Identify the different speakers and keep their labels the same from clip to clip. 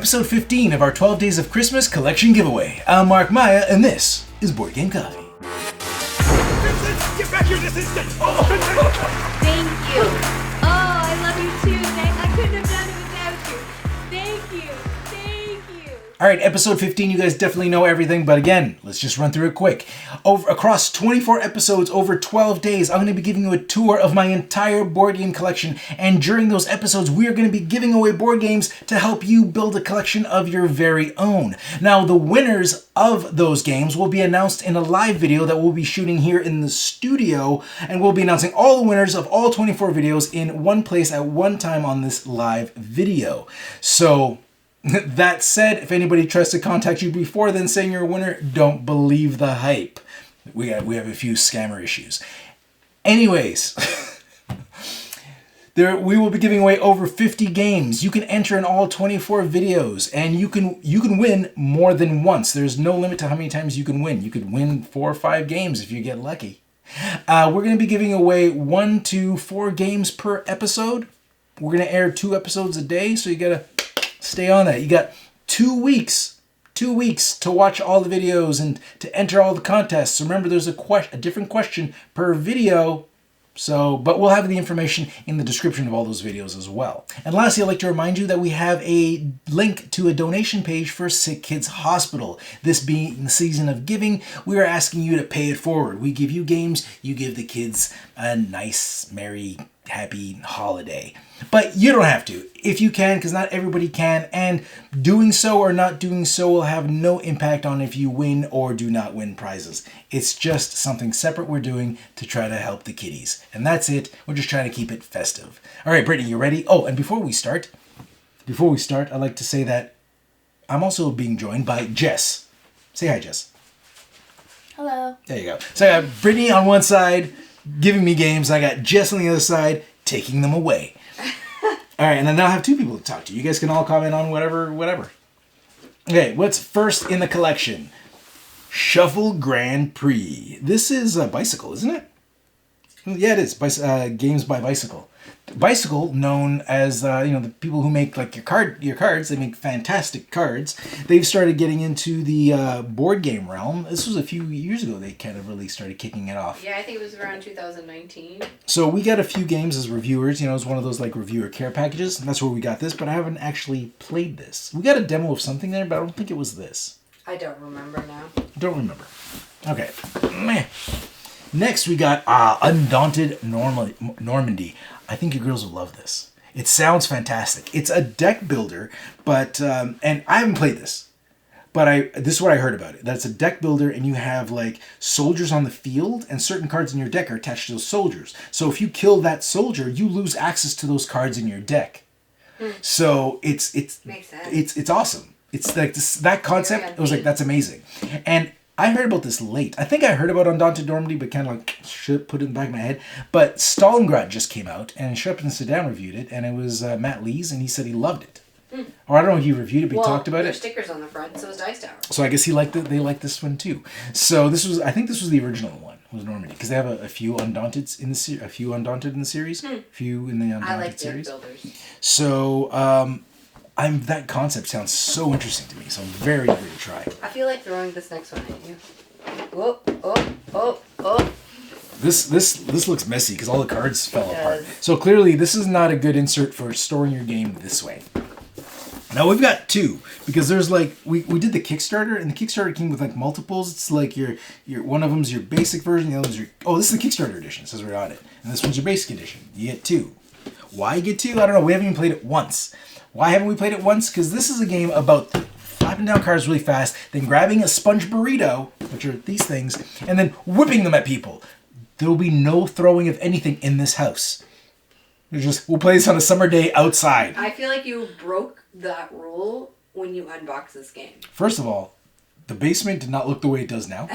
Speaker 1: episode 15 of our 12 Days of Christmas collection giveaway. I'm Mark Maya, and this is Board Game Coffee.
Speaker 2: Vincent, get back here this instant!
Speaker 3: Thank you. Oh, I love you too, Nick. I couldn't have done it without you. Thank you.
Speaker 1: Alright, episode 15, you guys definitely know everything, but again, let's just run through it quick. Across 24 episodes, over 12 days, I'm going to be giving you a tour of my entire board game collection, and during those episodes, we are going to be giving away board games to help you build a collection of your very own. Now, the winners of those games will be announced in a live video that we'll be shooting here in the studio, and we'll be announcing all the winners of all 24 videos in one place at one time on this live video. So, that said, if anybody tries to contact you before then saying you're a winner, don't believe the hype. We have a few scammer issues. Anyways, we will be giving away over 50 games. You can enter in all 24 videos, and you can win more than once. There's no limit to how many times you can win. You could win 4 or 5 games if you get lucky. We're going to be giving away 1 to 4 games per episode. We're going to air 2 episodes a day, so you got to stay on that. You got 2 weeks to watch all the videos and to enter all the contests. So remember, there's a different question per video. But we'll have the information in the description of all those videos as well. And lastly, I'd like to remind you that we have a link to a donation page for Sick Kids Hospital. This being the season of giving, we are asking you to pay it forward. We give you games, you give the kids a nice, merry, happy holiday. But you don't have to, if you can, because not everybody can, and doing so or not doing so will have no impact on if you win or do not win prizes. It's just something separate we're doing to try to help the kiddies. And that's it. We're just trying to keep it festive. All right, Brittany, you ready? Oh, and before we start, I'd like to say that I'm also being joined by Jess. Say hi, Jess.
Speaker 3: Hello.
Speaker 1: There you go. So I got Brittany on one side, giving me games. I got Jess on the other side, taking them away. All right, and then I'll have 2 people to talk to. You guys can all comment on whatever. Okay, what's first in the collection? Shuffle Grand Prix. This is a Bicycle, isn't it? Yeah, it is. Games by Bicycle. Bicycle, known as the people who make like your cards. They make fantastic cards. They've started getting into the board game realm. This was a few years ago. They kind of really started kicking it off.
Speaker 3: Yeah, I think it was around 2019.
Speaker 1: So we got a few games as reviewers. It's one of those like reviewer care packages. And that's where we got this. But I haven't actually played this. We got a demo of something there, but I don't think it was this.
Speaker 3: I don't remember now.
Speaker 1: Don't remember. Okay. Meh. Next, we got Undaunted Normandy. I think you girls will love this. It sounds fantastic. It's a deck builder, but and I haven't played this, but this is what I heard about it. That's a deck builder, and you have like soldiers on the field, and certain cards in your deck are attached to those soldiers. So if you kill that soldier, you lose access to those cards in your deck. So it's
Speaker 3: makes sense.
Speaker 1: It's awesome. It's like that concept. It was like, that's amazing, and I heard about this late. I think I heard about Undaunted Normandy, but kind of like should put it in the back of my head. But Stalingrad just came out, and Shep and Sedan reviewed it, and it was Matt Lees, and he said he loved it. Or I don't know if he reviewed it, but he talked about
Speaker 3: there's
Speaker 1: it.
Speaker 3: stickers on the front, so is Dice Tower.
Speaker 1: So I guess he liked it. They liked this one too. So I think this was the original one, was Normandy, because they have a few Undaunted in the series, a few in the series.
Speaker 3: I like
Speaker 1: series.
Speaker 3: deck builders.
Speaker 1: So that concept sounds so interesting to me, so I'm very eager to try.
Speaker 3: I feel like throwing this next one at you. Oh.
Speaker 1: This looks messy because all the cards fell apart. So clearly this is not a good insert for storing your game this way. Now we've got 2 because there's like we did the Kickstarter, and the Kickstarter came with like multiples. It's like your one of them's your basic version, the other one's this is the Kickstarter edition. It says right on it, and this one's your basic edition. You get 2. Why get 2? I don't know. We haven't even played it once. Why haven't we played it once? Because this is a game about flapping down cards really fast, then grabbing a sponge burrito, which are these things, and then whipping them at people. There will be no throwing of anything in this house. We'll play this on a summer day outside.
Speaker 3: I feel like you broke that rule when you unboxed this game.
Speaker 1: First of all, the basement did not look the way it does now.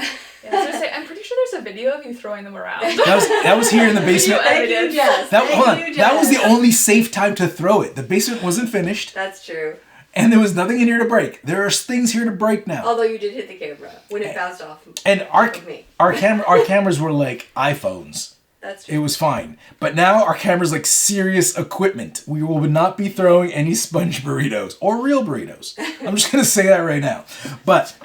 Speaker 4: I'm pretty sure there's a video of you throwing them around.
Speaker 1: That was here in the basement. That was the only safe time to throw it. The basement wasn't finished.
Speaker 3: That's true.
Speaker 1: And there was nothing in here to break. There are things here to break now.
Speaker 3: Although you did hit the camera when it bounced off.
Speaker 1: And our cameras were like iPhones.
Speaker 3: That's true.
Speaker 1: It was fine. But now our camera's like serious equipment. We will not be throwing any sponge burritos or real burritos. I'm just going to say that right now. But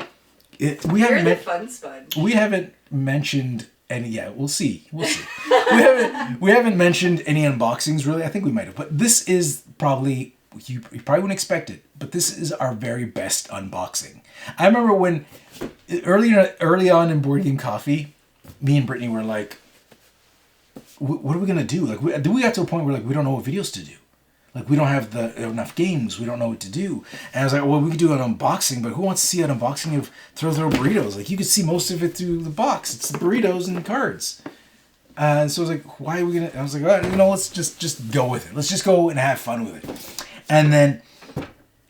Speaker 1: we
Speaker 3: You're
Speaker 1: haven't
Speaker 3: the fun sponge.
Speaker 1: we haven't mentioned any. Yeah, we'll see. We haven't mentioned any unboxings really. I think we might have. But this is probably you probably wouldn't expect it. But this is our very best unboxing. I remember when early on in Board Game Coffee, me and Brittany were like, what are we gonna do? Like, we got to a point where like we don't know what videos to do. Like, we don't have enough games. We don't know what to do. And I was like, well, we could do an unboxing, but who wants to see an unboxing of Throw Burritos? Like, you could see most of it through the box. It's the burritos and the cards. And so I was like, why are we gonna? I was like, let's just go with it. Let's just go and have fun with it. And then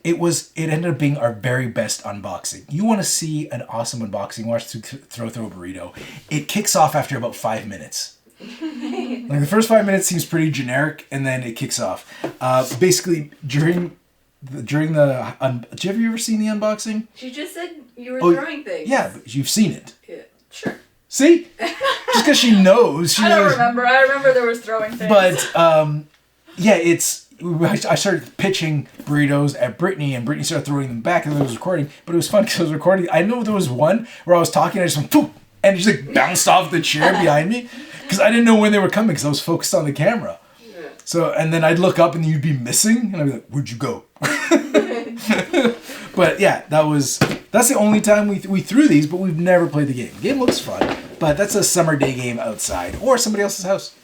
Speaker 1: it ended up being our very best unboxing. You want to see an awesome unboxing? Watch Throw Burrito. It kicks off after about 5 minutes. Like the first 5 minutes seems pretty generic, and then it kicks off. Basically, during the have you ever seen the unboxing?
Speaker 3: She just said you were throwing things.
Speaker 1: Yeah, but you've seen it.
Speaker 3: Yeah. Sure.
Speaker 1: See, just because she knows.
Speaker 4: I don't remember. I remember there was throwing things.
Speaker 1: But yeah, I started pitching burritos at Brittany, and Brittany started throwing them back as I was recording. But it was fun because I was recording. I know there was one where I was talking, and I just went poof, and it just like bounced off the chair behind me. Because I didn't know when they were coming because I was focused on the camera. Yeah. So, and then I'd look up and you'd be missing. And I'd be like, where'd you go? But yeah, that's the only time we threw these, but we've never played the game. The game looks fun, but that's a summer day game outside or somebody else's house.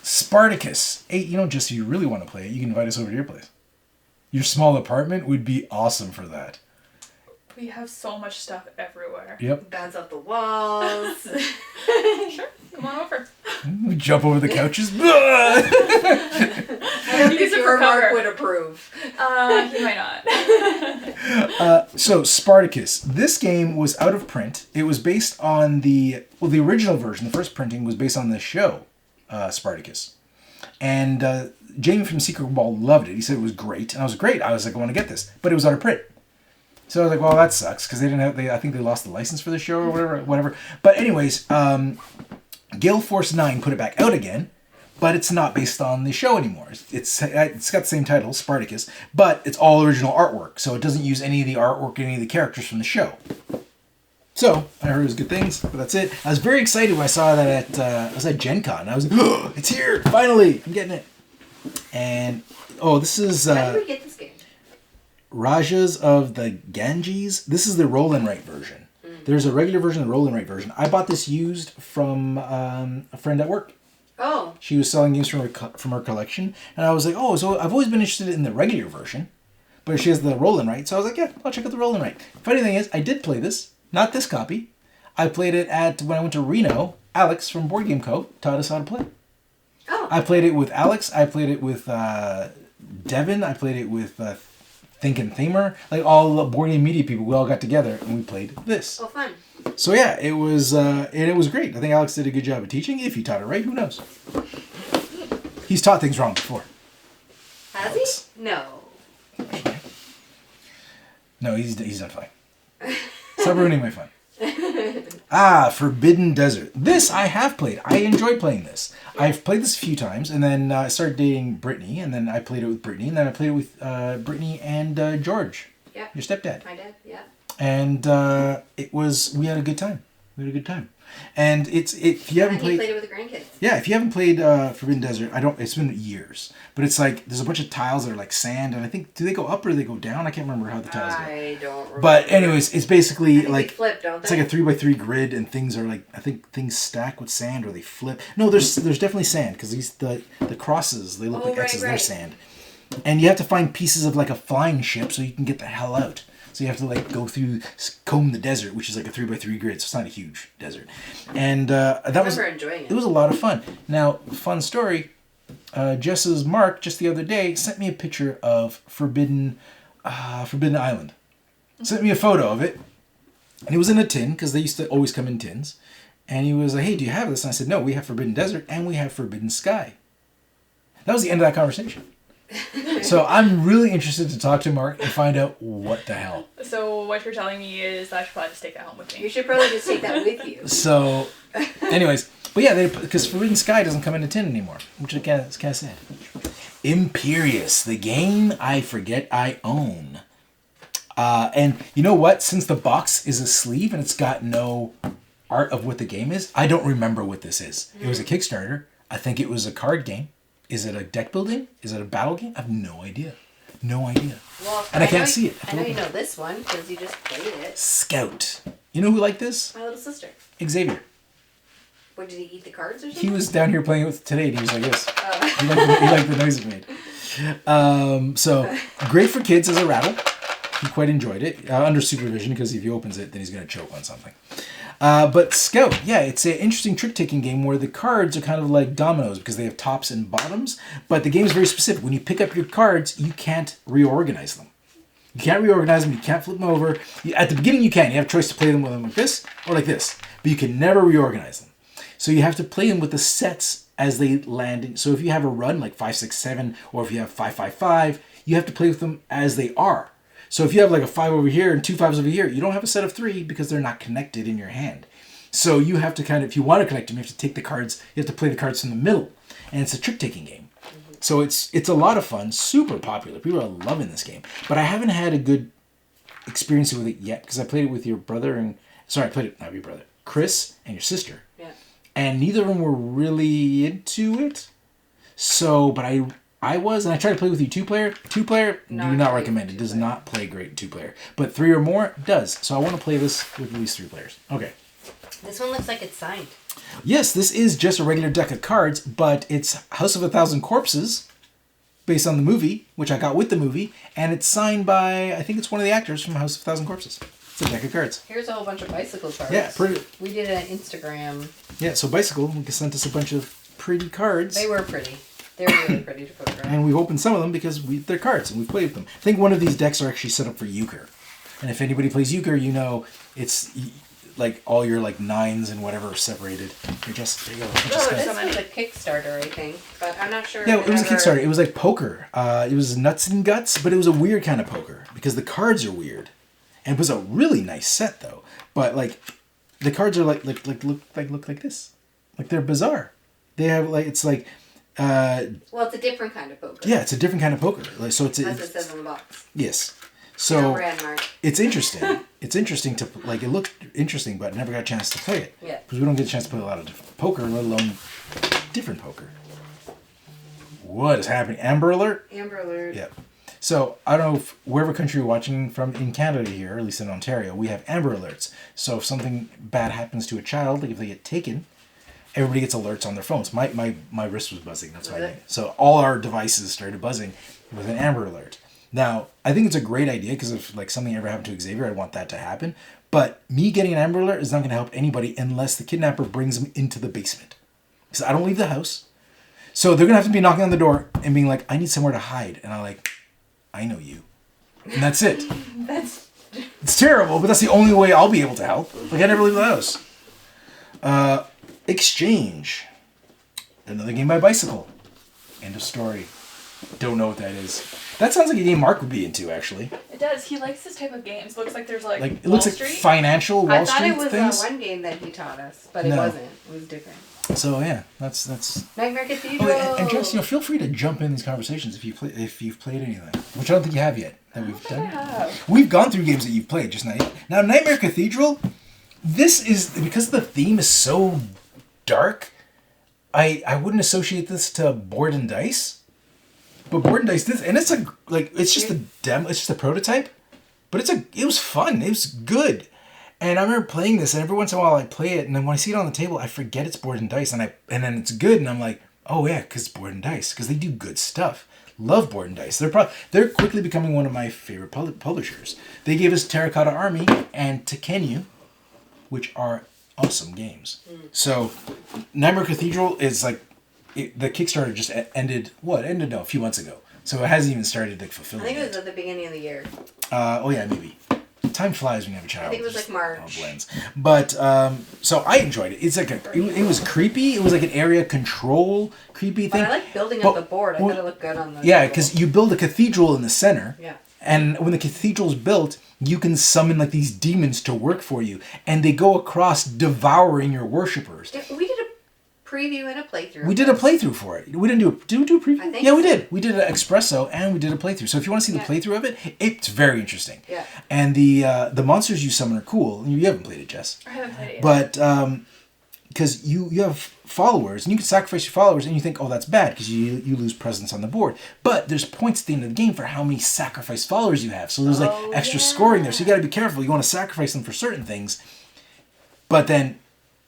Speaker 1: Spartacus. Hey, just if you really want to play it, you can invite us over to your place. Your small apartment would be awesome for that.
Speaker 4: We have so much stuff everywhere.
Speaker 1: Yep.
Speaker 3: Bounce off the walls.
Speaker 4: Sure. Come on over.
Speaker 1: We jump over the couches.
Speaker 3: I don't
Speaker 4: Use
Speaker 3: think
Speaker 4: it
Speaker 3: your
Speaker 4: for cover.
Speaker 3: Mark would approve.
Speaker 4: He might not.
Speaker 1: So Spartacus. This game was out of print. It was based on the original version. The first printing was based on the show, Spartacus. And Jamie from Secret Ball loved it. He said it was great. And I was great. I was like, I want to get this. But it was out of print. So I was like, well, that sucks because I think they lost the license for the show or whatever. But anyways, Gale Force 9 put it back out again, but it's not based on the show anymore. It's got the same title, Spartacus, but it's all original artwork. So it doesn't use any of the artwork, any of the characters from the show. So I heard it was good things, but that's it. I was very excited when I saw that I was at Gen Con. I was like, oh, it's here, finally, I'm getting it. And this is
Speaker 3: How did we get this game?
Speaker 1: Rajas of the Ganges. This is the roll and write version. There's a regular version and a roll and write version. I bought this used from a friend at work.
Speaker 3: Oh.
Speaker 1: She was selling games from her collection, and I was like, oh, so I've always been interested in the regular version, but she has the roll and write, so I was like, yeah, I'll check out the roll and write. Funny thing is, I did play this, not this copy. I played it when I went to Reno. Alex from Board Game Co. taught us how to play.
Speaker 3: Oh.
Speaker 1: I played it with Alex. I played it with Devin. I played it with Think and Thamer, like all the board game media people. We all got together and we played this.
Speaker 3: Oh, fun.
Speaker 1: So yeah, it was great. I think Alex did a good job of teaching. If he taught it right, who knows? He's taught things wrong before.
Speaker 3: Has he? No.
Speaker 1: No, he's done fine. Stop ruining my fun. Forbidden Desert. This I have played. I enjoyed playing this. I've played this a few times, and then I started dating Brittany, and then I played it with Brittany, and then I played it with Brittany and George,
Speaker 3: Yeah.
Speaker 1: your stepdad.
Speaker 3: My dad, yeah.
Speaker 1: And we had a good time. And if you haven't
Speaker 3: He
Speaker 1: played
Speaker 3: played it with the grandkids.
Speaker 1: Yeah, if you haven't played Forbidden Desert, it's been years. But it's like, there's a bunch of tiles that are like sand, and I think, do they go up or do they go down? I can't remember how the tiles go.
Speaker 3: I don't remember.
Speaker 1: But anyways, it's basically
Speaker 3: they flip, don't
Speaker 1: it's
Speaker 3: they?
Speaker 1: like a 3x3 grid, and things are like, I think things stack with sand or they flip. No, there's definitely sand, because the crosses, they look like X's, they're sand. And you have to find pieces of like a flying ship so you can get the hell out. So you have to like go through, comb the desert, which is like a 3x3 grid, so it's not a huge desert. And that was
Speaker 3: enjoying it.
Speaker 1: It was a lot of fun. Now, fun story. Jess's Mark just the other day sent me a picture of Forbidden Island. Sent me a photo of it, and it was in a tin because they used to always come in tins. And he was like, "Hey, do you have this?" And I said, "No, we have Forbidden Desert and we have Forbidden Sky." That was the end of that conversation. So I'm really interested to talk to Mark and find out what the hell.
Speaker 4: So what you're telling me is I should probably just take that home with me.
Speaker 3: You should probably just take that with you.
Speaker 1: So, anyways, But yeah, because Forbidden Sky doesn't come in a tin anymore, which again is kind of sad. Imperious, the game I forget I own. And you know what? Since the box is a sleeve and it's got no art of what the game is, I don't remember what this is. It was a Kickstarter. I think it was a card game. Is it a deck building? Is it a battle game? I have no idea. No idea.
Speaker 3: Well,
Speaker 1: and I can't see it.
Speaker 3: I know you know this one because you just played it.
Speaker 1: Scout. You know who liked this?
Speaker 3: My little sister.
Speaker 1: Xavier.
Speaker 3: What, did he eat the cards or something?
Speaker 1: He was down here playing with today and he was like this. He liked the noise it made. So, great for kids as a rattle. He quite enjoyed it. Under supervision, because if he opens it, then he's going to choke on something. But Scout, yeah, it's an interesting trick-taking game where the cards are kind of like dominoes because they have tops and bottoms. But the game is very specific. When you pick up your cards, you can't reorganize them. You can't reorganize them. You can't flip them over. At the beginning, you can. You have a choice to play them with them like this or like this. But you can never reorganize them. So you have to play them with the sets as they land. So if you have a run like 5, 6, 7, or if you have 5, 5, 5, you have to play with them as they are. So if you have like a 5 over here and 2 5s over here, you don't have a set of 3 because they're not connected in your hand. So you have to kind of, if you want to connect them, you have to take the cards, you have to play the cards from the middle. And it's a trick-taking game. So it's a lot of fun, super popular. People are loving this game. But I haven't had a good experience with it yet because I played it with your brother and, sorry, I played it, not your brother, Chris and your sister.
Speaker 3: Yeah.
Speaker 1: And neither of them were really into it. So, but I was, and I tried to play with you two-player. Two-player, do not recommend it. Does not play great two-player. But 3 or more, does. So I want to play this with at least 3 players. Okay.
Speaker 3: This one looks like it's signed.
Speaker 1: Yes, this is just a regular deck of cards, but it's House of a Thousand Corpses, based on the movie, which I got with the movie, and it's signed by, I think it's one of the actors from House of a Thousand Corpses. It's a deck of cards.
Speaker 3: Here's a whole bunch of bicycle cards.
Speaker 1: Yeah, pretty.
Speaker 3: We did an Instagram.
Speaker 1: Yeah, so Bicycle sent us a bunch of pretty cards.
Speaker 3: They were pretty. They were really pretty to photograph.
Speaker 1: And we've opened some of them because they're cards and we've played with them. I think one of these decks are actually set up for euchre. And if anybody plays euchre, you know it's like all your like 9s and whatever are separated. You're just, there you go.
Speaker 3: Oh, this was a Kickstarter, I think. But I'm not sure.
Speaker 1: Yeah, it was a Kickstarter. It was like poker. It was nuts and guts, but it was a weird kind of poker because the cards are weird. And it was a really nice set though. But like the cards are look like this. Like they're bizarre. They have like it's like
Speaker 3: well, it's a different kind of poker.
Speaker 1: Yeah, it's a different kind of poker. Like so it's
Speaker 3: as it says on the box.
Speaker 1: Yes. So
Speaker 3: no brand mark.
Speaker 1: It's interesting. It's interesting to like it looked interesting, but I never got a chance to play it.
Speaker 3: Yeah.
Speaker 1: Because we don't get a chance to play a lot of poker, let alone different poker. What is happening? Amber Alert?
Speaker 3: Amber Alert.
Speaker 1: Yeah. So, I don't know if wherever country you're watching from in Canada here, at least in Ontario, we have Amber Alerts. So, if something bad happens to a child, like if they get taken, everybody gets alerts on their phones. My wrist was buzzing. That's why.
Speaker 3: Really?
Speaker 1: So, all our devices started buzzing with an Amber Alert. Now, I think it's a great idea because if like something ever happened to Xavier, I'd want that to happen. But me getting an Amber Alert is not going to help anybody unless the kidnapper brings them into the basement. Because I don't leave the house. So, they're going to have to be knocking on the door and being like, I need somewhere to hide. And I'm like, I know you. And that's it. It's terrible, but that's the only way I'll be able to help. Like, I never leave the house. Exchange. Another game by Bicycle. End of story. Don't know what that is. That sounds like a game Mark would be into, actually.
Speaker 4: It does. He likes this type of games. Looks like there's like
Speaker 1: It
Speaker 4: Wall
Speaker 1: looks like
Speaker 4: Street.
Speaker 1: financial Wall Street
Speaker 3: I thought it
Speaker 1: things.
Speaker 3: was one game that he taught us, but it
Speaker 1: No.
Speaker 3: wasn't. It was different.
Speaker 1: So yeah, that's.
Speaker 3: Nightmare Cathedral.
Speaker 1: Oh, and Jess, feel free to jump in these conversations if you've played anything, which I don't think you have yet. That we've done. We've gone through games that you've played just now. Now, Nightmare Cathedral. This is because the theme is so dark. I wouldn't associate this to Board and Dice, but Board and Dice and it's it's just a demo. It's just a prototype, but it was fun. It was good. And I remember playing this, and every once in a while I play it, and then when I see it on the table, I forget it's Board and Dice, and then it's good, and I'm like, oh yeah, because it's Board and Dice, because they do good stuff. Love Board and Dice. They're quickly becoming one of my favorite publishers. They gave us Terracotta Army and Tekkenu, which are awesome games. So, Nightmare Cathedral is like the Kickstarter just ended. Ended a few months ago, so it hasn't even started like fulfilling.
Speaker 3: I think it was
Speaker 4: Mm-hmm.
Speaker 3: at the beginning of the year.
Speaker 1: Oh yeah, maybe. Time flies when you have a child.
Speaker 3: I think it was
Speaker 1: just
Speaker 3: like March.
Speaker 1: all blends. But so I enjoyed it. It's like it was creepy. It was like an area control creepy thing.
Speaker 3: But I like building up the board. I thought it looked good on the
Speaker 1: Yeah,
Speaker 3: table.
Speaker 1: because you build a cathedral in the center.
Speaker 3: Yeah.
Speaker 1: And when the cathedral's built, you can summon like these demons to work for you, and they go across devouring your worshippers.
Speaker 3: We did
Speaker 5: preview and a playthrough.
Speaker 1: We did a playthrough for it. We didn't do a... Did we do a preview?
Speaker 5: I think
Speaker 1: Yeah, we
Speaker 5: so.
Speaker 1: did. We did an espresso and we did a playthrough. So if you want to see the playthrough of it, it's very interesting.
Speaker 5: Yeah.
Speaker 1: And the monsters you summon are cool. You haven't played it, Jess.
Speaker 4: I haven't played it yet.
Speaker 1: But because you have followers and you can sacrifice your followers and you think, oh, that's bad because you lose presence on the board. But there's points at the end of the game for how many sacrificed followers you have. So there's like extra scoring there. So you got to be careful. You want to sacrifice them for certain things. But then,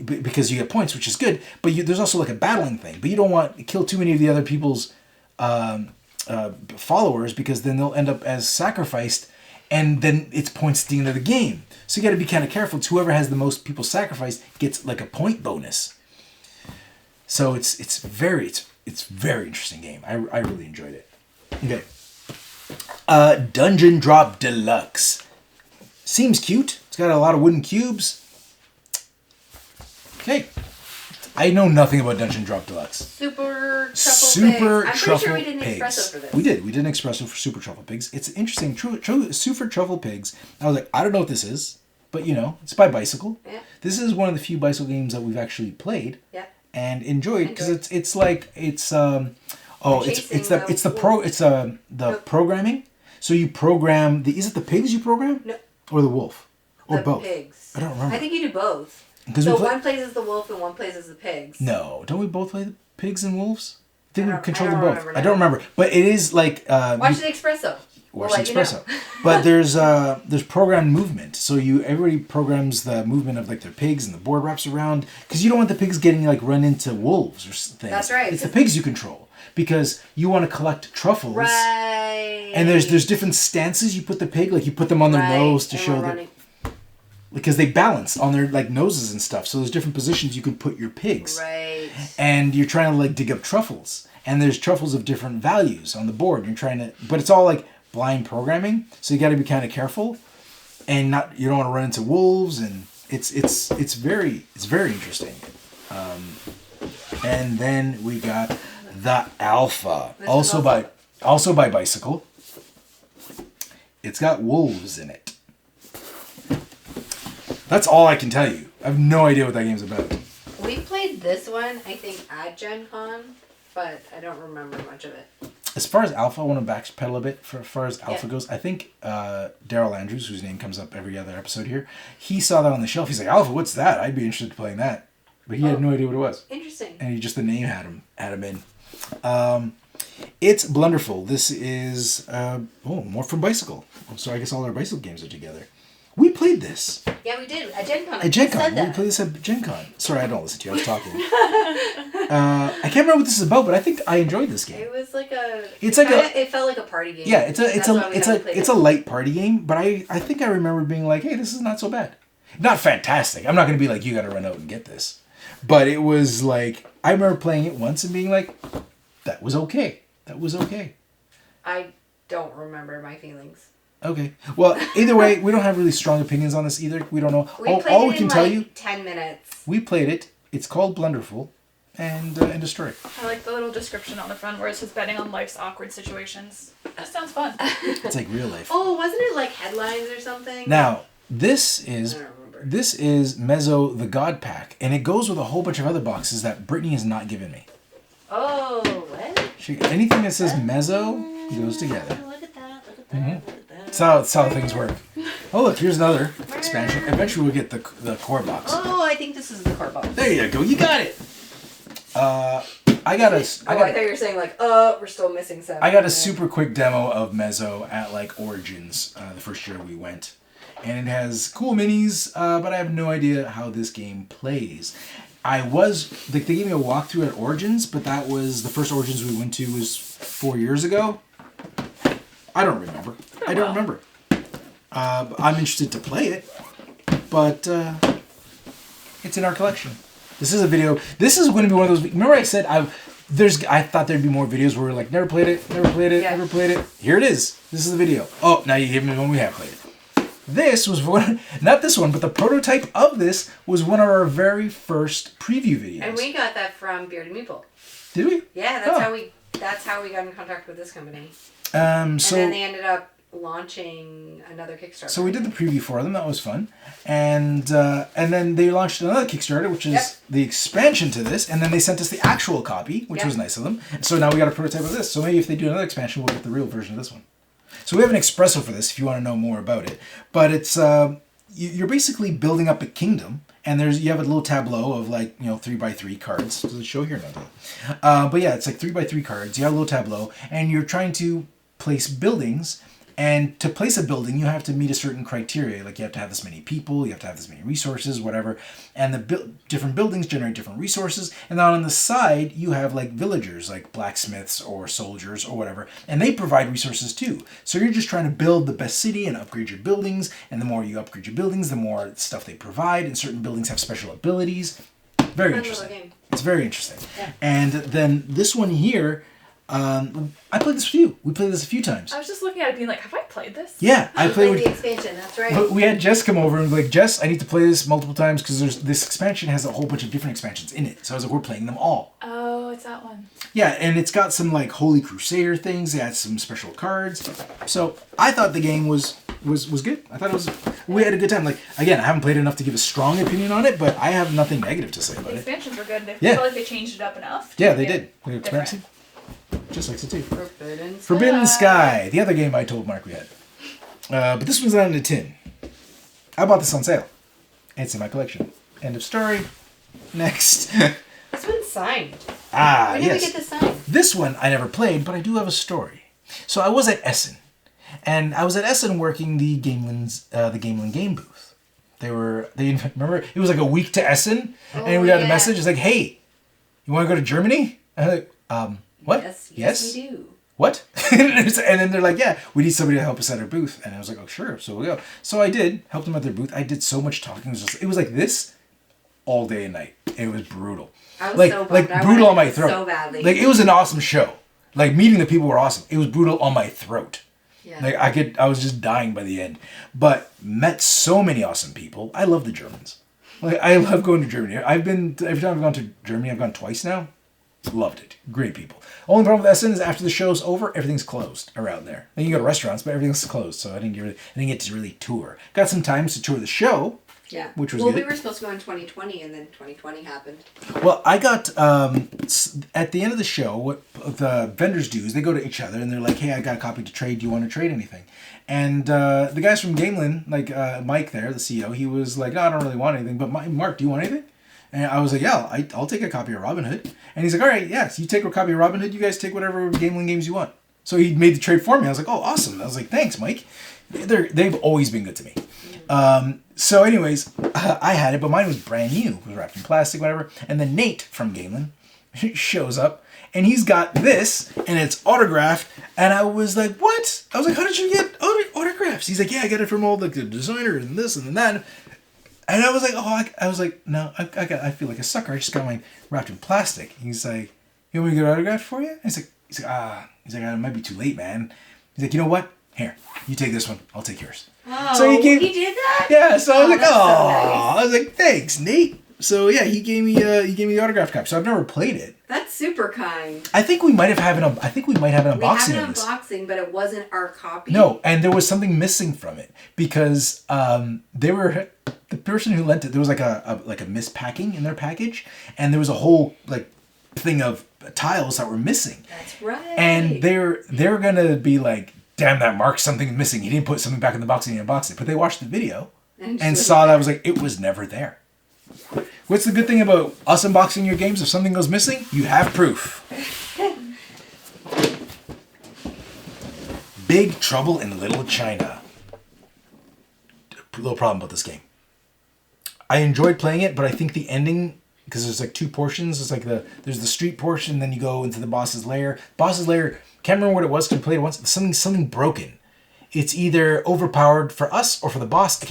Speaker 1: because you get points, which is good, but there's also like a battling thing. But you don't want to kill too many of the other people's followers because then they'll end up as sacrificed and then it's points at the end of the game. So you got to be kind of careful. It's whoever has the most people sacrificed gets like a point bonus. So it's very interesting game. I really enjoyed it. Okay. Dungeon Drop Deluxe. Seems cute. It's got a lot of wooden cubes. Okay. I know nothing about Dungeon Drop Deluxe.
Speaker 5: Super
Speaker 1: Super
Speaker 5: Pigs. I'm
Speaker 1: Truffle
Speaker 5: pretty sure we did an
Speaker 1: Pigs.
Speaker 5: espresso for this.
Speaker 1: We did. We did an espresso for Super Truffle Pigs. It's interesting. Super Truffle Pigs. I was like, I don't know what this is, but it's by Bicycle.
Speaker 5: Yeah.
Speaker 1: This is one of the few Bicycle games that we've actually played.
Speaker 5: Yeah.
Speaker 1: And enjoyed because it's the programming. So you program is it the pigs you program?
Speaker 5: No.
Speaker 1: Or the wolf? Or
Speaker 5: The
Speaker 1: both?
Speaker 5: pigs.
Speaker 1: I don't remember.
Speaker 5: I think you do both.
Speaker 1: 'Cause
Speaker 5: So
Speaker 1: we play-
Speaker 5: one plays as the wolf and one plays as the pigs.
Speaker 1: No, don't we both play the pigs and wolves? I think we
Speaker 5: I
Speaker 1: control
Speaker 5: don't
Speaker 1: them both.
Speaker 5: remember
Speaker 1: I
Speaker 5: now.
Speaker 1: don't remember, but it is like
Speaker 5: Watch the espresso.
Speaker 1: watch
Speaker 5: We'll
Speaker 1: the
Speaker 5: let you know.
Speaker 1: espresso. But there's programmed movement, so everybody programs the movement of like their pigs and the board wraps around because you don't want the pigs getting like run into wolves or things.
Speaker 5: That's right.
Speaker 1: It's the pigs you control because you want to collect truffles.
Speaker 5: Right.
Speaker 1: And there's different stances you put the pig, like you put them on their nose to
Speaker 5: And
Speaker 1: show
Speaker 5: we're
Speaker 1: that
Speaker 5: running.
Speaker 1: because they balance on their like noses and stuff. So there's different positions you can put your pigs.
Speaker 5: Right.
Speaker 1: And you're trying to like dig up truffles. And there's truffles of different values on the board. You're trying to but it's all like blind programming. So you gotta be kind of careful. And you don't want to run into wolves and it's very interesting. And then we got the Alpha. Also by Bicycle. It's got wolves in it. That's all I can tell you. I have no idea what that game's about.
Speaker 5: We played this one, I think, at Gen Con, but I don't remember much of it.
Speaker 1: As far as Alpha, I want to backpedal a bit. For as far as Alpha
Speaker 5: Yeah.
Speaker 1: goes, I think Daryl Andrews, whose name comes up every other episode here, he saw that on the shelf. He's like, Alpha, what's that? I'd be interested in playing that. But he had no idea what it was.
Speaker 5: Interesting.
Speaker 1: And the name had him in. It's Blunderful. This is more from Bicycle. So I guess all our Bicycle games are together. We played this
Speaker 5: Yeah, we did. At Gen Con.
Speaker 1: at Gen
Speaker 5: You
Speaker 1: Con.
Speaker 5: said
Speaker 1: We
Speaker 5: that.
Speaker 1: played this at Gen Con. Sorry, I don't listen to you. I was talking. I can't remember what this is about, but I think I enjoyed this game.
Speaker 5: It was like a.
Speaker 1: It's like
Speaker 5: it felt like a party game.
Speaker 1: Yeah, it's
Speaker 5: That's why we haven't played
Speaker 1: it's
Speaker 5: it.
Speaker 1: a light party game, but I think I remember being like, hey, this is not so bad. Not fantastic. I'm not gonna be like, you gotta run out and get this. But it was like I remember playing it once and being like, that was okay. That was okay.
Speaker 5: I don't remember my feelings.
Speaker 1: Okay. Well, either way, we don't have really strong opinions on this either. We don't know.
Speaker 5: We played
Speaker 1: all
Speaker 5: it
Speaker 1: we can
Speaker 5: in
Speaker 1: tell
Speaker 5: like
Speaker 1: you,
Speaker 5: 10 minutes.
Speaker 1: we played it. It's called Blunderful, and a story.
Speaker 4: I like the little description on the front where it says betting on life's awkward situations. That sounds fun.
Speaker 1: It's like real life.
Speaker 5: Oh, wasn't it like headlines or something?
Speaker 1: Now, this is
Speaker 5: I don't remember.
Speaker 1: Mezzo the God Pack, and it goes with a whole bunch of other boxes that Brittany has not given me.
Speaker 5: Oh, what?
Speaker 1: Anything that says Mezzo goes together.
Speaker 5: Look at that. Look at that.
Speaker 1: Mm-hmm.
Speaker 5: Look at that.
Speaker 1: That's how things work. Oh look, here's another expansion. Eventually we'll get the core box.
Speaker 5: Oh, I think this is the core box.
Speaker 1: There you go. You got it. I got
Speaker 5: I thought you were saying like, we're still missing 7.
Speaker 1: I got a super quick demo of Mezzo at like Origins the first year we went, and it has cool minis, but I have no idea how this game plays. They gave me a walkthrough at Origins, but that was the first Origins we went to was 4 years ago. I don't remember. I'm interested to play it, but it's in our collection. This is a video. This is going to be one of those. Remember, I said I thought there'd be more videos where we're like, never played it.
Speaker 5: Yeah.
Speaker 1: Here it is. This is the video. Oh, now you gave me one we have played it. This was not this one, but the prototype of this was one of our very first preview videos.
Speaker 5: And we got that from Bearded Meeple.
Speaker 1: Did we?
Speaker 5: Yeah, that's how we got in contact with this company.
Speaker 1: So
Speaker 5: And then they ended up launching another Kickstarter.
Speaker 1: So we did the preview for them. That was fun, and then they launched another Kickstarter, which is the expansion to this, and then they sent us the actual copy, which was nice of them. So now we got a prototype of this. So maybe if they do another expansion, we'll get the real version of this one. So we have an espresso for this if you want to know more about it. But it's you're basically building up a kingdom, and you have a little tableau of 3x3 cards. Does it show here? No. But yeah, it's like 3x3 cards. You have a little tableau, and you're trying to place buildings. And to place a building, you have to meet a certain criteria. Like you have to have this many people, you have to have this many resources, whatever. And the different buildings generate different resources. And then on the side, you have like villagers, like blacksmiths or soldiers or whatever. And they provide resources too. So you're just trying to build the best city and upgrade your buildings. And the more you upgrade your buildings, the more stuff they provide. And certain buildings have special abilities. Very interesting. It's very interesting. Yeah. And then this one here, I played this with you. We played this a few times.
Speaker 4: I was just looking at it being like, have I played this?
Speaker 1: Yeah, I played
Speaker 5: the expansion, that's right.
Speaker 1: We had Jess come over and be like, Jess, I need to play this multiple times because this expansion has a whole bunch of different expansions in it. So I was like, we're playing them all.
Speaker 4: Oh, it's that one.
Speaker 1: Yeah, and it's got some like Holy Crusader things. It had some special cards. So I thought the game was good. I thought we had a good time. Like, again, I haven't played enough to give a strong opinion on it, but I have nothing negative to say about
Speaker 4: The
Speaker 1: it.
Speaker 4: expansions were good. I
Speaker 1: Yeah.
Speaker 4: feel like they changed it up enough.
Speaker 1: Yeah, they did.
Speaker 4: Different.
Speaker 1: Just likes it too.
Speaker 5: Forbidden
Speaker 1: Sky, the other game I told Mark we had. But this one's not in a tin. I bought this on sale. It's in my collection. End of story. Next.
Speaker 5: This one's signed.
Speaker 1: When
Speaker 5: did we get this signed?
Speaker 1: This one I never played, but I do have a story. So I was at Essen. And I was at Essen working the Gamelin game booth. They remember, it was like a week to Essen. And we got a message. It's like, hey, you want to go to Germany? And I'm like, what?
Speaker 5: Yes, we do.
Speaker 1: What? And then they're like, yeah, we need somebody to help us at our booth. And I was like, oh, sure. So we'll go. So I did. Helped them at their booth. I did so much talking. It was like this all day and night. It was brutal.
Speaker 5: I was so bummed. I
Speaker 1: brutal on my
Speaker 5: wanted to
Speaker 1: throat.
Speaker 5: so badly.
Speaker 1: Like, it was an awesome show. Like, meeting the people were awesome. It was brutal on my throat.
Speaker 5: Yeah.
Speaker 1: Like, I was just dying by the end. But met so many awesome people. I love the Germans. Like, I love going to Germany. Every time I've gone to Germany, I've gone twice now. Loved it. Great people. Only problem with Essen is after the show's over, everything's closed around there. Then you go to restaurants, but everything's closed, so I didn't get to really tour. Got some time to tour the show.
Speaker 5: Yeah.
Speaker 1: Which was good.
Speaker 5: We were supposed to go in 2020, and then 2020 happened.
Speaker 1: Well, I got, at the end of the show, what the vendors do is they go to each other and they're like, hey, I got a copy to trade. Do you want to trade anything? And the guys from Gamelin, like Mike there, the CEO, he was like, no, I don't really want anything. But Mark, do you want anything? And I was like, yeah, I'll take a copy of Robin Hood. And he's like, all right, yes, you take a copy of Robin Hood. You guys take whatever Gamelin games you want. So he made the trade for me. I was like, oh, awesome. I was like, thanks, Mike. They've always been good to me. So anyways, I had it, but mine was brand new. It was wrapped in plastic, whatever. And then Nate from Gamelin shows up, and he's got this, and it's autographed. And I was like, what? I was like, how did you get autographs? He's like, yeah, I got it from all the designer and this and that. And I was like, I was like, no, I feel like a sucker. I just got mine wrapped in plastic. He's like, you want me to get autographed for you? He's like, it might be too late, man. He's like, you know what? Here, you take this one. I'll take yours.
Speaker 5: Oh,
Speaker 1: so he
Speaker 5: did that?
Speaker 1: Yeah, so I was like,
Speaker 5: that's
Speaker 1: oh,
Speaker 5: so nice.
Speaker 1: I was like, thanks, Nate. So yeah, he gave me the autograph copy. So I've never played it.
Speaker 5: That's super kind.
Speaker 1: I think we might have an unboxing
Speaker 5: We have
Speaker 1: of
Speaker 5: an
Speaker 1: this.
Speaker 5: unboxing, but it wasn't our copy.
Speaker 1: No, and there was something missing from it because the person who lent it, there was like a mispacking in their package, and there was a whole like thing of tiles that were missing.
Speaker 5: That's right.
Speaker 1: And they're gonna be like, damn, that Mark, something missing. He didn't put something back in the box and he unboxed it. But they watched the video and saw that I was like, it was never there. What's the good thing about us unboxing your games? If something goes missing, you have proof. Big Trouble in Little China. A little problem about this game. I enjoyed playing it, but I think the ending, because there's like two portions. It's like there's the street portion, then you go into the boss's lair. Boss's lair, can't remember what it was. I played it once. Something broken. It's either overpowered for us or for the boss. I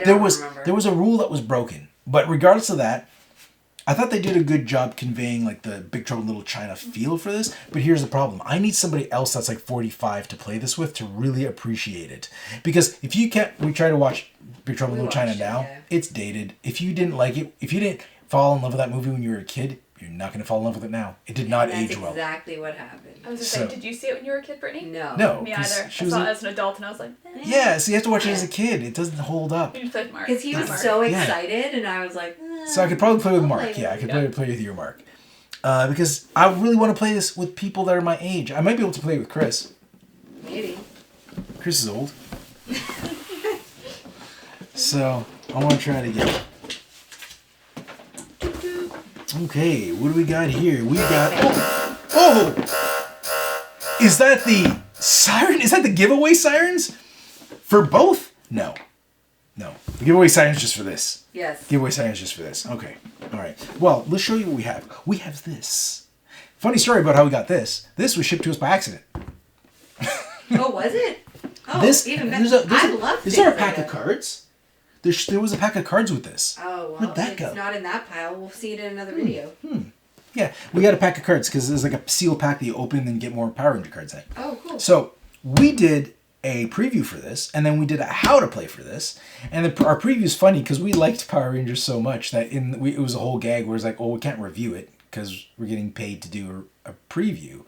Speaker 1: don't remember. There was a rule that was broken. But regardless of that, I thought they did a good job conveying like the Big Trouble in Little China feel for this. But here's the problem. I need somebody else that's like 45 to play this with to really appreciate it. Because if you can't, we try to watch Big Trouble in Little China now, it's dated. If you didn't like it, if you didn't fall in love with that movie when you were a kid, You're not going to fall in love with it now. It did not
Speaker 5: And
Speaker 1: age
Speaker 5: that's
Speaker 1: well.
Speaker 5: exactly what happened.
Speaker 4: I was
Speaker 1: So-
Speaker 4: gonna say, did you see it when you were a kid, Brittany?
Speaker 5: No.
Speaker 1: No.
Speaker 4: Me
Speaker 1: 'cause
Speaker 4: either.
Speaker 1: she
Speaker 4: I
Speaker 1: was
Speaker 4: saw
Speaker 1: a-
Speaker 4: it as an adult and I was like, eh.
Speaker 1: Yeah, so you have to watch it as a kid. It doesn't hold up.
Speaker 4: You played Mark.
Speaker 5: Because he was
Speaker 4: Mark.
Speaker 5: so
Speaker 1: Yeah.
Speaker 5: excited, and I was like,
Speaker 1: So I could probably play with
Speaker 5: I'll
Speaker 1: Mark.
Speaker 5: play
Speaker 1: Yeah, I
Speaker 5: with
Speaker 1: could
Speaker 4: you.
Speaker 1: play with you, Mark. Because I really want to play this with people that are my age. I might be able to play it with Chris.
Speaker 5: maybe.
Speaker 1: Chris is old. So I want to try it again. Okay, what do we got here? We got. Oh! Is that the siren? Is that the giveaway sirens? For both? No. No. The giveaway sirens just for this.
Speaker 5: Yes.
Speaker 1: Giveaway sirens just for this. Okay. All right. Well, let's show you what we have. We have this. Funny story about how we got this. This was shipped to us by accident.
Speaker 5: Oh, was it? Oh,
Speaker 1: This
Speaker 5: even
Speaker 1: there's
Speaker 5: better.
Speaker 1: a,
Speaker 5: I love
Speaker 1: is there a
Speaker 5: things
Speaker 1: pack
Speaker 5: like
Speaker 1: of
Speaker 5: that.
Speaker 1: cards? There was a pack of cards with this.
Speaker 5: Oh, well,
Speaker 1: Where'd that
Speaker 5: it's
Speaker 1: go?
Speaker 5: not in that pile. We'll see it in another video.
Speaker 1: Yeah, we got a pack of cards because there's like a sealed pack that you open and get more Power Ranger cards in.
Speaker 5: Oh, cool.
Speaker 1: So we did a preview for this, and then we did a how to play for this. And our preview is funny because we liked Power Rangers so much that it was a whole gag where it's like, oh, we can't review it because we're getting paid to do a preview.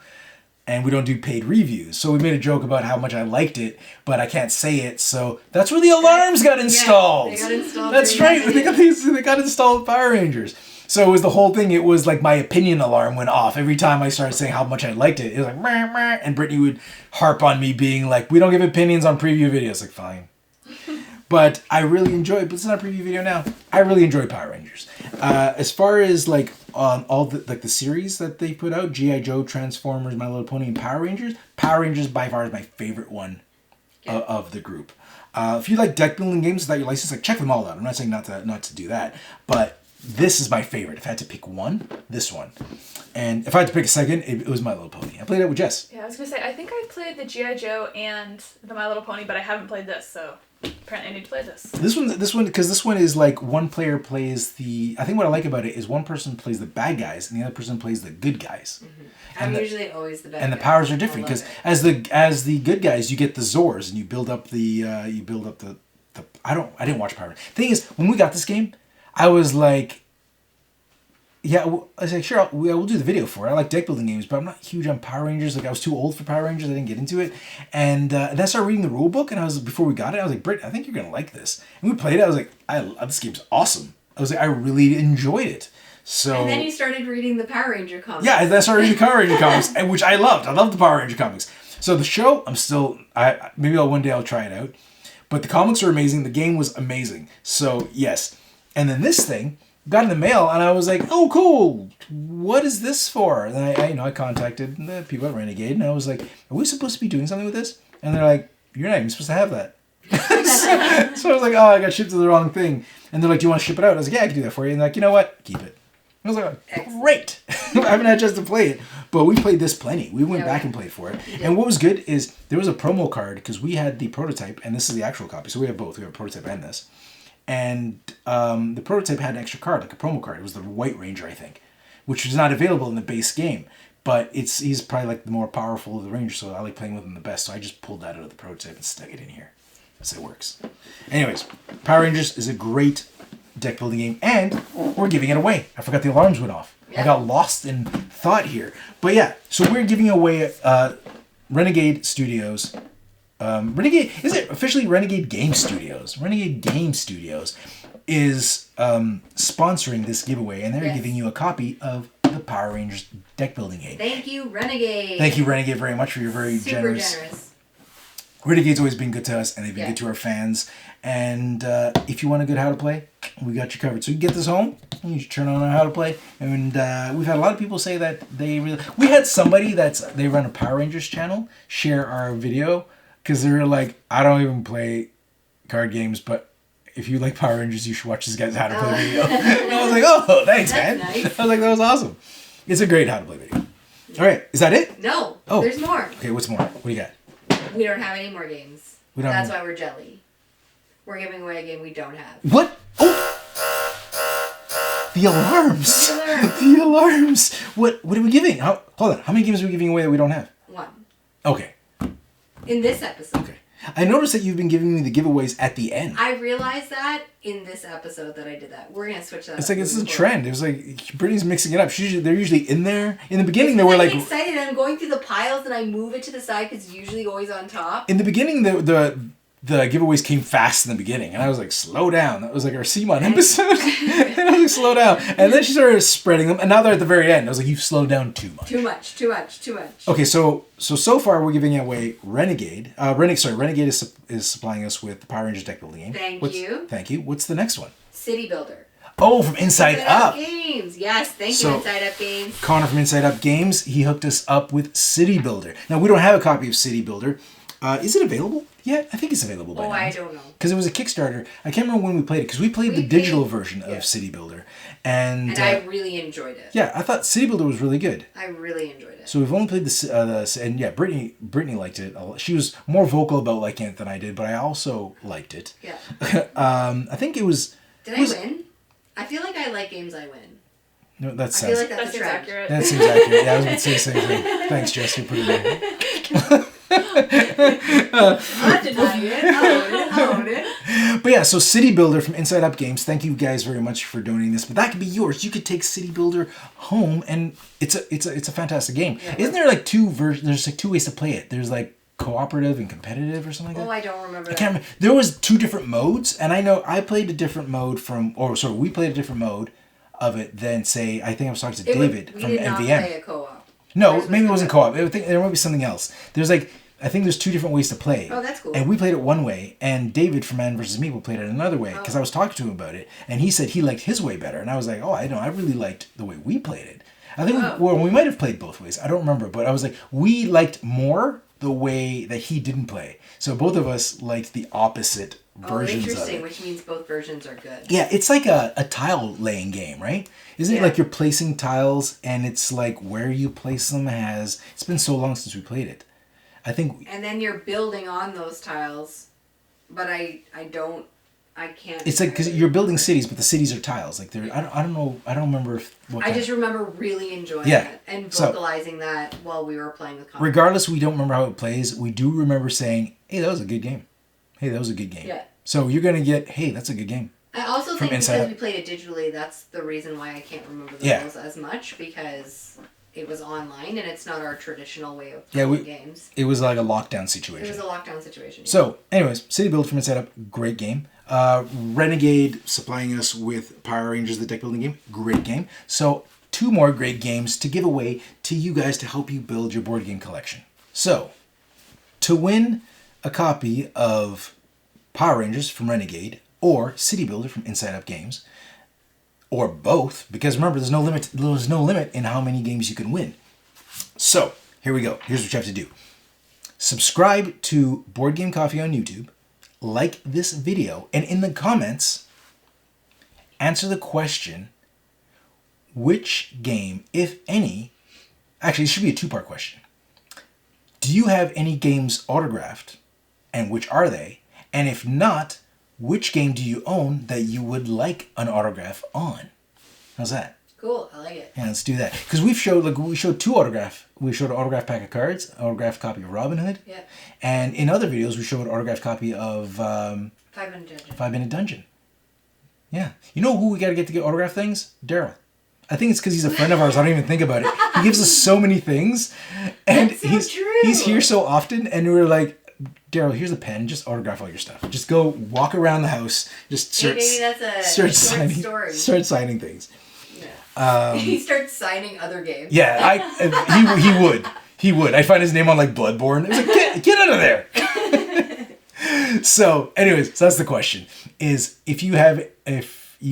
Speaker 1: And we don't do paid reviews. So we made a joke about how much I liked it, but I can't say it. So that's where the alarms got installed.
Speaker 5: they got installed
Speaker 1: That's
Speaker 5: during
Speaker 1: right.
Speaker 5: that
Speaker 1: They got installed Power Rangers. So it was the whole thing. It was like my opinion alarm went off every time I started saying how much I liked it. It was like, meh, meh, and Brittany would harp on me being like, we don't give opinions on preview videos. Like, fine. But I really enjoy it. But it's not a preview video now. I really enjoy Power Rangers. As far as like all the series that they put out, G.I. Joe, Transformers, My Little Pony, and Power Rangers. Power Rangers by far is my favorite one of the group. If you like deck building games without your license, like check them all out. I'm not saying not to do that, but this is my favorite. If I had to pick one, this one. And if I had to pick a second, it was My Little Pony. I played it with Jess.
Speaker 4: Yeah, I was gonna say, I think I played the G.I. Joe and the My Little Pony, but I haven't played this, so apparently I need to play this.
Speaker 1: This one, because this one is like one player plays the. I think what I like about it is one person plays the bad guys and the other person plays the good guys.
Speaker 5: I'm usually always the bad
Speaker 1: And the
Speaker 5: guy.
Speaker 1: powers are
Speaker 5: I
Speaker 1: different
Speaker 5: love
Speaker 1: because
Speaker 5: it.
Speaker 1: as the good guys, you get the Zors and you build up the I didn't watch Power Rangers. Thing is, when we got this game, I was like, yeah, I was like, sure, we'll do the video for it. I like deck building games, but I'm not huge on Power Rangers. Like, I was too old for Power Rangers. I didn't get into it. And then I started reading the rule book, and before we got it, I was like, Britt, I think you're gonna like this. And we played it. I was like, this game's awesome. I was like, I really enjoyed it. So.
Speaker 5: And then you started reading the Power Ranger comics.
Speaker 1: Yeah, that's already the Power Ranger comics, and which I loved. I loved the Power Ranger comics. So the show, maybe one day I'll try it out. But the comics are amazing. The game was amazing. So yes. And then this thing got in the mail, and I was like, oh, cool. What is this for? And I contacted the people at Renegade, and I was like, are we supposed to be doing something with this? And they're like, you're not even supposed to have that. So I was like, oh, I got shipped to the wrong thing. And they're like, do you want to ship it out? I was like, yeah, I can do that for you. And they're like, you know what? Keep it. I was like, great. I haven't had a chance to play it, but we played this plenty. We went back and played for it. And what was good is there was a promo card because we had the prototype and this is the actual copy. So we have both. We have a prototype and this. And the prototype had an extra card, like a promo card. It was the White Ranger, I think, which was not available in the base game. But he's probably like the more powerful of the Rangers, so I like playing with him the best. So I just pulled that out of the prototype and stuck it in here. So it works. Anyways, Power Rangers is a great deck building game, and we're giving it away. I forgot the alarms went off. I got lost in thought here. But yeah, so we're giving away Renegade Studios. Renegade, is it officially Renegade Game Studios? Renegade Game Studios is sponsoring this giveaway, and they're giving you a copy of the Power Rangers deck building game.
Speaker 5: Thank you, Renegade.
Speaker 1: Thank you, Renegade, very much for your very
Speaker 5: Super generous.
Speaker 1: Renegade's always been good to us, and they've been good to our fans. And if you want a good how to play, we got you covered. So you get this home, and you turn on our how to play. And we've had a lot of people say that they really. We had somebody they run a Power Rangers channel share our video because they were like, I don't even play card games, but if you like Power Rangers, you should watch this guy's how to play video. And I was like, oh, thanks, man.
Speaker 5: Nice.
Speaker 1: I was like, that was awesome. It's a great how to play video. All right, is that it?
Speaker 5: No,
Speaker 1: Oh.
Speaker 5: there's more.
Speaker 1: Okay, what's more? What do you got?
Speaker 5: We don't have any more games.
Speaker 1: We don't
Speaker 5: That's
Speaker 1: have-
Speaker 5: why we're jelly. We're giving away a game we don't have.
Speaker 1: What? Oh! The alarms!
Speaker 5: The alarms.
Speaker 1: The alarms! What are we giving? Hold on. How many games are we giving away that we don't have?
Speaker 5: One.
Speaker 1: Okay.
Speaker 5: In this episode.
Speaker 1: Okay. I noticed that you've been giving me the giveaways at the end.
Speaker 5: I realized that in this episode that I did that. We're gonna switch that.
Speaker 1: It's
Speaker 5: up
Speaker 1: like, this is a
Speaker 5: moving
Speaker 1: trend. It was like, Brittany's mixing it up. They're usually in there. In the beginning, they
Speaker 5: forward.
Speaker 1: were
Speaker 5: I'm
Speaker 1: like...
Speaker 5: excited. I'm going through the piles and I move it to the side because it's usually always on top.
Speaker 1: In the beginning, the giveaways came fast in the beginning, and I was like, slow down. That was like our Simon episode. And I was like, slow down. And then she started spreading them, and now they're at the very end. I was like, you've slowed down too much.
Speaker 5: Too much.
Speaker 1: Okay, so far we're giving away Renegade. Renegade is supplying us with the Power Rangers deck building game.
Speaker 5: Thank you.
Speaker 1: Thank you. What's the next one?
Speaker 5: City Builder.
Speaker 1: Oh, from Inside Up.
Speaker 5: Games. Yes, thank
Speaker 1: So-
Speaker 5: you, Inside Up Games.
Speaker 1: Connor from Inside Up Games, he hooked us up with City Builder. Now, we don't have a copy of City Builder. Is it available yet? I think it's available by now.
Speaker 5: I don't know.
Speaker 1: Because it was a Kickstarter. I can't remember when we played it, because we played the digital version of
Speaker 5: yeah.
Speaker 1: City Builder. And
Speaker 5: I really enjoyed it.
Speaker 1: yeah, I thought City Builder was really good.
Speaker 5: I really enjoyed it.
Speaker 1: So we've only played and yeah, Brittany liked it. She was more vocal about liking it than I did, but I also liked it.
Speaker 5: Yeah.
Speaker 1: I think it was...
Speaker 5: Did I win? I feel like I like games I win.
Speaker 1: No, that
Speaker 5: I
Speaker 1: sounds...
Speaker 5: feel like that's
Speaker 4: That
Speaker 5: a
Speaker 4: seems
Speaker 5: trend.
Speaker 4: accurate.
Speaker 1: That seems accurate. Yeah, I was going to say the same thing. Thanks, Jess, for putting it in.
Speaker 5: I'm denying it. I'll own it.
Speaker 1: But yeah, so City Builder from Inside Up Games. Thank you guys very much for donating this. But that could be yours. You could take City Builder home, and it's a fantastic game.
Speaker 5: Yeah.
Speaker 1: Isn't there like two versions? There's like two ways to play it. There's like cooperative and competitive or something like that.
Speaker 5: Oh, I don't remember
Speaker 1: I
Speaker 5: that.
Speaker 1: can't remember. There was two different modes, and I know I played a different mode we played a different mode of it than, say, I think I was talking to David
Speaker 5: we
Speaker 1: from
Speaker 5: did not
Speaker 1: MVM.
Speaker 5: play a co-op.
Speaker 1: No,
Speaker 5: Ours was
Speaker 1: maybe it wasn't
Speaker 5: co-op.
Speaker 1: co-op. I think there might be something else. I think there's two different ways to play.
Speaker 5: Oh, that's cool.
Speaker 1: And we played it one way, and David from Man vs. Meeple played it another way, because I was talking to him about it, and he said he liked his way better, and I was like, oh, I know, I really liked the way we played it. I think we might have played both ways. I don't remember, but I was like, we liked more the way that he didn't play. So both of us liked the opposite versions of
Speaker 5: interesting,
Speaker 1: it.
Speaker 5: which means both versions are good.
Speaker 1: Yeah, it's like a tile laying game, right? Isn't it like you're placing tiles, and it's like where you place them it's been so long since we played it. I think...
Speaker 5: And then you're building on those tiles, but I can't...
Speaker 1: It's like, because you're building cities, but the cities are tiles. Like, they're... I don't know... I don't remember what
Speaker 5: I just remember really enjoying
Speaker 1: Yeah.
Speaker 5: it and
Speaker 1: So-
Speaker 5: vocalizing that while we were playing with Connor.
Speaker 1: Regardless, we don't remember how it plays. We do remember saying, hey, that was a good game. Hey, that was a good game.
Speaker 5: Yeah.
Speaker 1: So you're going to get, hey, that's a good game.
Speaker 5: I also
Speaker 1: From
Speaker 5: think
Speaker 1: Inside
Speaker 5: because
Speaker 1: Out.
Speaker 5: we played it digitally, that's the reason why I can't remember the
Speaker 1: Yeah.
Speaker 5: rules as much, because it was online and it's not our traditional way of
Speaker 1: Yeah,
Speaker 5: playing games.
Speaker 1: It was like a lockdown
Speaker 5: It
Speaker 1: situation.
Speaker 5: was a lockdown situation.
Speaker 1: So, anyways, City Build from Inside Up, great game. Renegade supplying us with Power Rangers, the deck building game, great game. So, two more great games to give away to you guys to help you build your board game collection. So, to win a copy of Power Rangers from Renegade or City Builder from Inside Up Games, or both, because remember, there's no limit in how many games you can win. So, here we go. Here's what you have to do. Subscribe to Board Game Coffee on YouTube, like this video, and in the comments, answer the question, which game, if any, actually, it should be a two-part question. Do you have any games autographed, and which are they? And if not, which game do you own that you would like an autograph on? How's that?
Speaker 5: Cool, I like it.
Speaker 1: Yeah, let's do that. Because we showed two autograph. We showed an autographed pack of cards, an autographed copy of Robin Hood.
Speaker 5: Yeah.
Speaker 1: And in other videos, we showed an autographed copy of
Speaker 5: 5-Minute Dungeon.
Speaker 1: 5-Minute Dungeon. Yeah. You know who we got to get autograph things? Daryl. I think it's because he's a friend of ours. I don't even think about it. He gives us so many things. And
Speaker 5: That's so
Speaker 1: he's
Speaker 5: true.
Speaker 1: he's here so often. And we were like, Daryl, here's a pen. Just autograph all your stuff. Just go walk around the house. Just start,
Speaker 5: Maybe that's a
Speaker 1: start
Speaker 5: short
Speaker 1: signing,
Speaker 5: story.
Speaker 1: Start signing things.
Speaker 5: He starts signing other games.
Speaker 1: Yeah, he would. I find his name on like Bloodborne. It was like, get out of there. So, anyways, so that's the question: is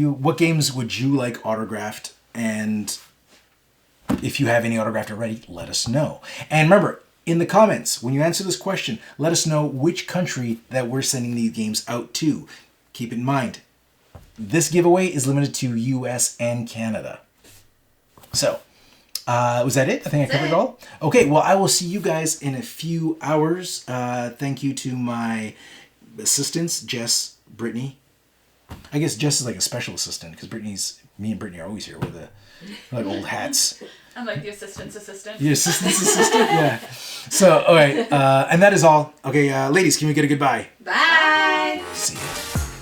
Speaker 1: what games would you like autographed, and if you have any autographed already, let us know. And remember, in the comments when you answer this question, let us know which country that we're sending these games out to. Keep in mind, this giveaway is limited to US and Canada. So, was that it? I think I covered it all. Okay, well, I will see you guys in a few hours. Thank you to my assistants, Jess, Brittany, I guess Jess is like a special assistant because me and Brittany are always here with the like old hats.
Speaker 4: I'm like the assistant's assistant.
Speaker 1: Your assistant's assistant, yeah. So, all right, and that is all. Okay, ladies, can we get a goodbye?
Speaker 5: Bye.
Speaker 1: See you.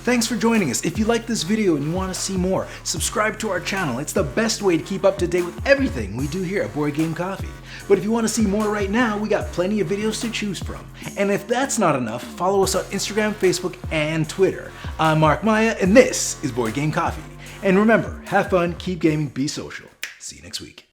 Speaker 1: Thanks for joining us. If you like this video and you want to see more, subscribe to our channel. It's the best way to keep up to date with everything we do here at Board Game Coffee. But if you want to see more right now, we got plenty of videos to choose from. And if that's not enough, follow us on Instagram, Facebook, and Twitter. I'm Mark Maya, and this is Board Game Coffee. And remember, have fun, keep gaming, be social. See you next week.